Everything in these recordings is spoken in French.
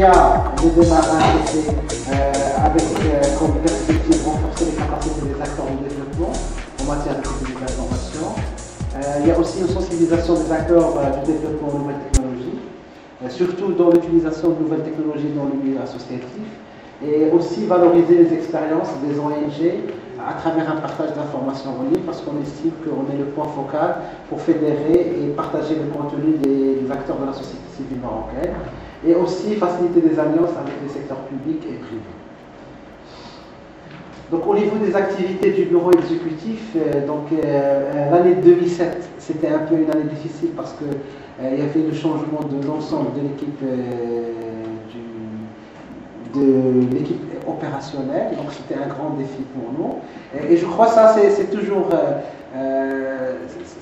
le démarrage était avec comme perspective renforcer les capacités des acteurs en développement en matière de sécurité de l'information. Il y a aussi une sensibilisation des acteurs du développement aux nouvelles technologies, surtout dans l'utilisation de nouvelles technologies dans le milieu associatif, et aussi valoriser les expériences des ONG à travers un partage d'informations en ligne, parce qu'on estime qu'on est le point focal pour fédérer et partager le contenu des acteurs de la société civile marocaine, et aussi faciliter des alliances avec les secteurs publics et privés. Donc au niveau des activités du bureau exécutif, l'année 2007, c'était un peu une année difficile parce que il y avait le changement de l'ensemble de l'équipe opérationnelle, donc c'était un grand défi pour nous. Et je crois que ça, c'est toujours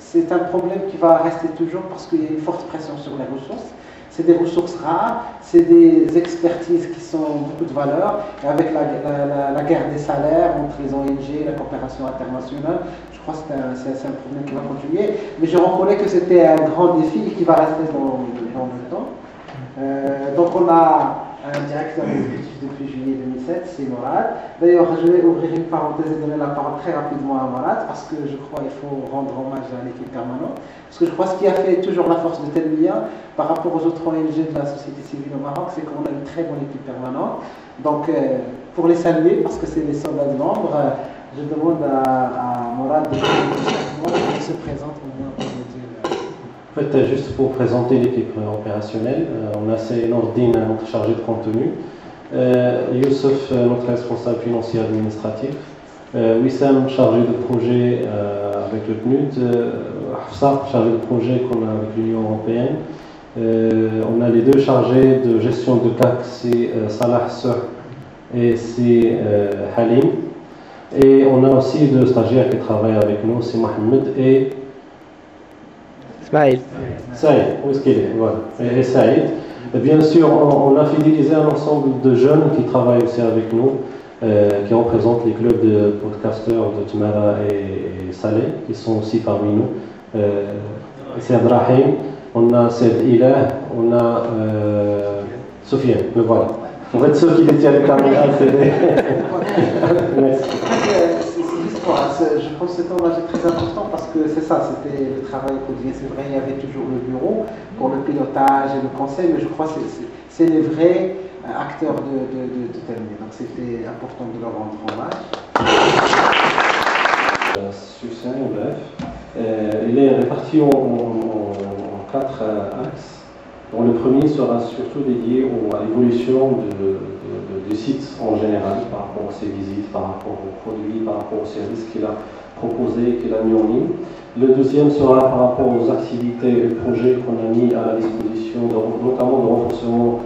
c'est un problème qui va rester toujours parce qu'il y a une forte pression sur les ressources. C'est des ressources rares, c'est des expertises qui sont beaucoup de valeur. Et avec la guerre des salaires entre les ONG, la coopération internationale, je crois que c'est un problème qui va continuer. Mais je reconnais que c'était un grand défi et qui va rester dans le temps. Donc on a un directeur exécutif depuis juillet 2007, c'est Morad. D'ailleurs, je vais ouvrir une parenthèse et donner la parole très rapidement à Morad, parce que je crois qu'il faut rendre hommage à l'équipe permanente. Parce que je crois que ce qui a fait toujours la force de Telmia par rapport aux autres ONG de la société civile au Maroc, c'est qu'on a une très bonne équipe permanente. Donc, pour les saluer, parce que c'est les soldats de l'ombre, je demande à Morad de se présente au moins pour nous dire. En fait, juste pour présenter l'équipe opérationnelle, on a Nordine, notre chargé de contenu, Youssef, notre responsable financier administratif, Wissam, chargé de projet avec le PNUD, Hafsa, chargé de projet qu'on a avec l'Union européenne. On a les deux chargés de gestion de CAC, c'est Salah Soh et c'est Halim. Et on a aussi deux stagiaires qui travaillent avec nous, c'est Mohamed et Saïd, où est-ce qu'il est? Voilà. Et Saïd. Et bien sûr, on a fidélisé un ensemble de jeunes qui travaillent aussi avec nous, qui représentent les clubs de podcasteurs de Tmara et Saleh, qui sont aussi parmi nous. C'est Abrahim, on a Sed Ilah, on a Sofiane, me voilà. En fait, ceux qui détiennent les caméras, c'est Merci. Je pense que cet hommage est très important parce que c'est ça, c'était le travail quotidien. C'est vrai, il y avait toujours le bureau pour le pilotage et le conseil, mais je crois que c'est les vrais acteurs de Telmia. Donc c'était important de leur rendre hommage. Succès, bref. Il est réparti en 4 axes. Donc, le premier sera surtout dédié à l'évolution du site en général, par rapport à ses visites, par rapport aux produits, par rapport aux services qu'il a proposés, qu'il a mis en ligne. Le deuxième sera par rapport aux activités et projets qu'on a mis à la disposition, notamment de renforcement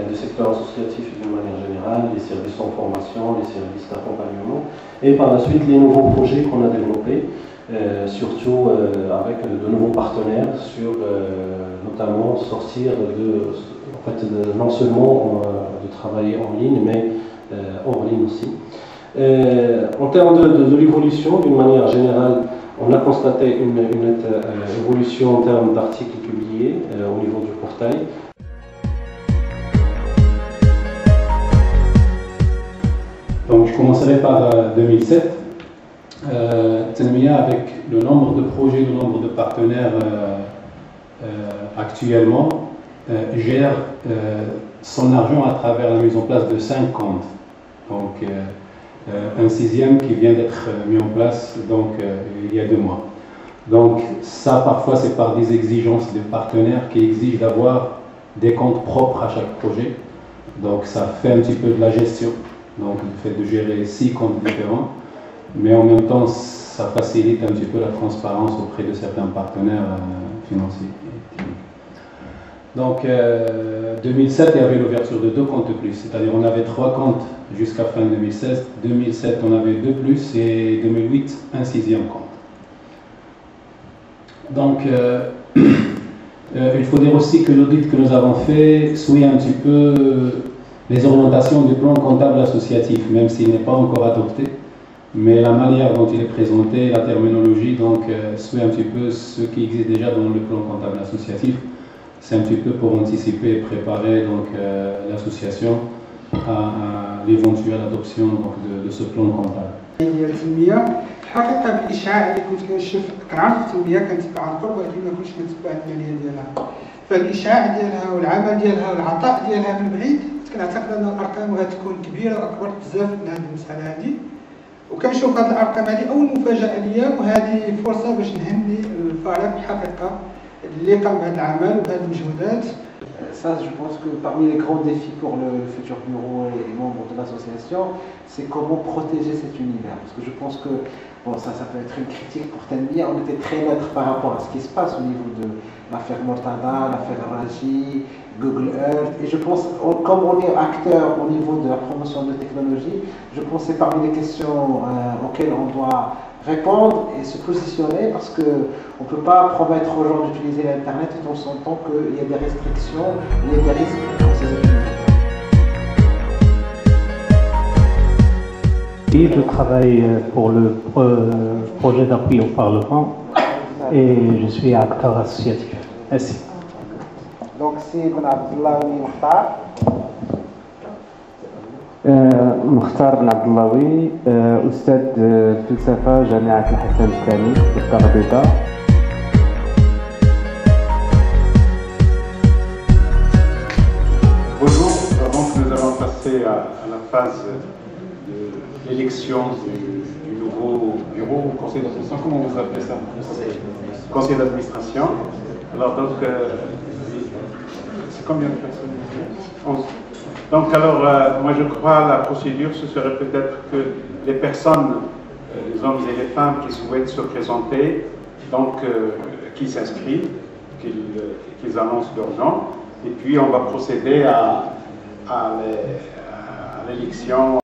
du secteur associatif d'une manière générale, les services en formation, les services d'accompagnement, et par la suite les nouveaux projets qu'on a développés, surtout avec de nouveaux partenaires sur notamment sortir non seulement de travailler en ligne, mais hors ligne aussi. En termes de l'évolution, d'une manière générale, on a constaté une évolution en termes d'articles publiés au niveau du portail. Donc je commencerai par 2007. Telmia, avec le nombre de projets, le nombre de partenaires actuellement, gère son argent à travers la mise en place de 5 comptes. Donc un 6e qui vient d'être mis en place il y a 2 mois. Donc ça, parfois, c'est par des exigences des partenaires qui exigent d'avoir des comptes propres à chaque projet. Donc ça fait un petit peu de la gestion, donc le fait de gérer 6 comptes différents, mais en même temps ça facilite un petit peu la transparence auprès de certains partenaires financiers. Donc 2007, il y avait l'ouverture de 2 comptes de plus, c'est-à-dire on avait 3 comptes jusqu'à fin 2016, 2007 on avait 2 plus et 2008 un 6e compte. Donc il faut dire aussi que l'audit que nous avons fait suit un petit peu les orientations du plan comptable associatif, même s'il n'est pas encore adopté, mais la manière dont il est présenté, la terminologie, suit un petit peu ce qui existe déjà dans le plan comptable associatif, c'est un petit peu pour anticiper et préparer l'association à l'éventuelle adoption de ce plan comptable. ديال التنميه الحقيقه بالاشعاع اللي كنت كنشوف كنعرف التنميه كنتبع عن قرب ولكن ما كنتش كنتبع الماليه ديالها فالاشعاع ديالها والعمل ديالها والعطاء ديالها من بعيد كنت كنعتقد ان الارقام غتكون كبيره واكبر بزاف من هذه المساله هذه وكنشوف هذه الارقام هذه اول مفاجاه ليا وهذه فرصه باش نهني الفريق الحقيقه اللي قام بهذا العمل وبهذه المجهودات. Ça, je pense que parmi les grands défis pour le futur bureau et membres de l'association, c'est comment protéger cet univers. Parce que je pense que, bon, ça peut être une critique pour Tanmia, on était très neutre par rapport à ce qui se passe au niveau de l'affaire Mortada, l'affaire Raji, Google Earth. Et je pense, comme on est acteur au niveau de la promotion de technologie, je pense que c'est parmi les questions auxquelles on doit répondre et se positionner parce qu'on ne peut pas promettre aux gens d'utiliser l'Internet tout en sentant qu'il y a des restrictions, il y a des risques pour ces utilisations. Je travaille pour le projet d'appui au Parlement et je suis acteur associatif. Merci. Donc c'est Ben Abdellaoui Mokhtar. مختار بن عبد اللهوي أستاذ فلسفة جامعة الحسن الثاني في الدار البيضاء. Bonjour, donc nous allons passer à la phase de l'élection du nouveau bureau ou conseil d'administration. Comment vous appelez ça? Conseil d'administration. Alors donc, c'est combien de personnes? 11. Donc alors, moi je crois la procédure, ce serait peut-être que les personnes, les hommes et les femmes qui souhaitent se présenter, donc qui s'inscrivent, qu'ils annoncent leur nom, et puis on va procéder à l'élection.